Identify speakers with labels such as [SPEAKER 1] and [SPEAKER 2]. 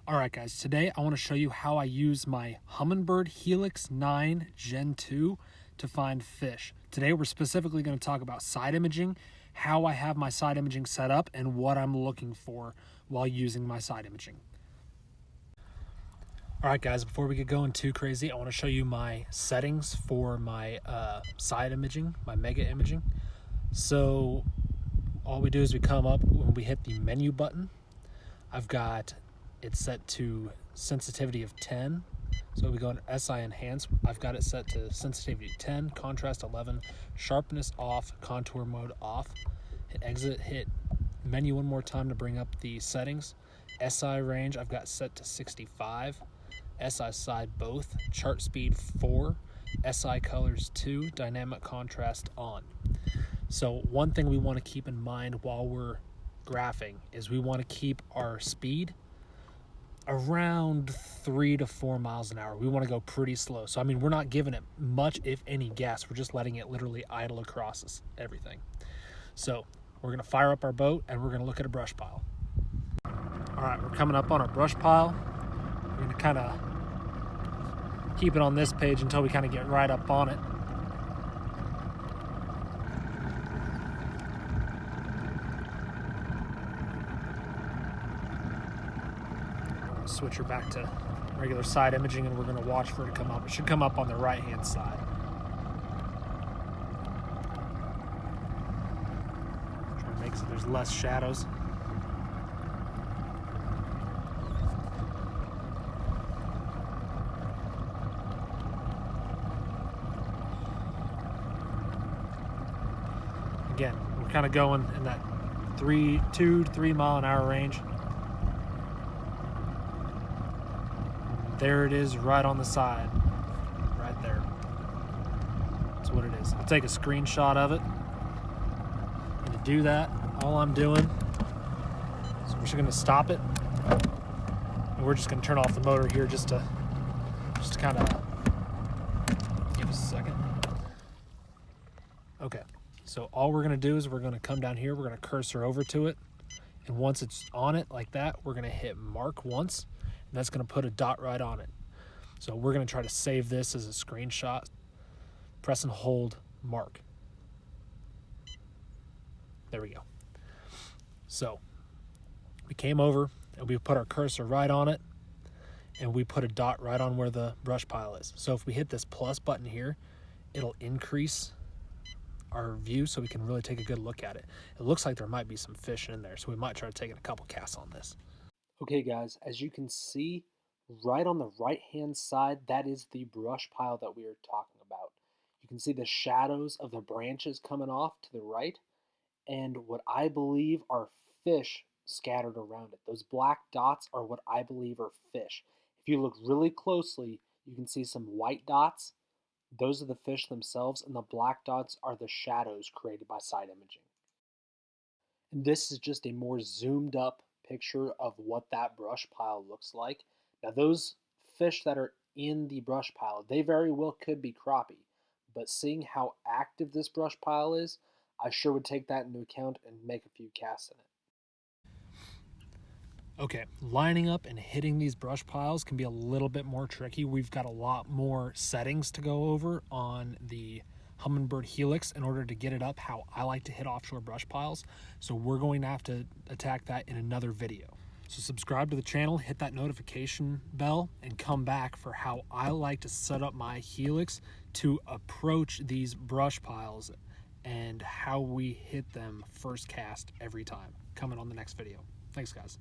[SPEAKER 1] Alright guys, today I want to show you how I use my Humminbird Helix 9 Gen 2 to find fish. Today we're specifically going to talk about side imaging, how I have my side imaging set up, and what I'm looking for while using my side imaging. Alright guys, before we get going too crazy, I want to show you my settings for my side imaging, my mega imaging. So all we do is we come up when we hit the menu button. I've got it's set to sensitivity of 10. So we go in SI enhance. I've got it set to sensitivity 10, contrast 11, sharpness off, contour mode off. Hit exit, hit menu one more time to bring up the settings. SI range I've got set to 65. SI side both, chart speed 4, SI colors 2, dynamic contrast on. So one thing we want to keep in mind while we're graphing is we want to keep our speed around 3 to 4 miles an hour. We want to go pretty slow. So I mean, we're not giving it much, if any, gas. We're just letting it literally idle across everything. So we're going to fire up our boat and we're going to look at a brush pile. All right, we're coming up on our brush pile. We're going to kind of keep it on this page until we kind of get right up on it. Switch her back to regular side imaging and we're going to watch for it to come up. It should come up on the right hand side. Try to make so there's less shadows. Again, we're kind of going in that 2 to 3 mile an hour range. There it is, right on the side, right there. That's what it is. I'll take a screenshot of it. And to do that, all I'm doing is we're just going to stop it. And we're just going to turn off the motor here just to kind of give us a second. Okay, so all we're going to do is we're going to come down here, we're going to cursor over to it. And once it's on it like that, we're going to hit mark once. And that's going to put a dot right on it. So we're going to try to save this as a screenshot. Press and hold mark. There we go. So we came over and we put our cursor right on it and we put a dot right on where the brush pile is. So if we hit this plus button here, it'll increase our view so we can really take a good look at it. It looks like there might be some fish in there, so we might try to take a couple casts on this. Okay guys, as you can see, right on the right hand side, that is the brush pile that we are talking about. You can see the shadows of the branches coming off to the right, and what I believe are fish scattered around it. Those black dots are what I believe are fish. If you look really closely, you can see some white dots. Those are the fish themselves, and the black dots are the shadows created by side imaging. And this is just a more zoomed up picture of what that brush pile looks like. Now those fish that are in the brush pile, they very well could be crappie, but seeing how active this brush pile is, I sure would take that into account and make a few casts in it. Okay, lining up and hitting these brush piles can be a little bit more tricky. We've got a lot more settings to go over on the Humminbird Helix in order to get it up how I like to hit offshore brush piles. So we're going to have to attack that in another video. So subscribe to the channel, hit that notification bell, and come back for how I like to set up my Helix to approach these brush piles and how we hit them first cast every time. Coming on the next video. Thanks guys.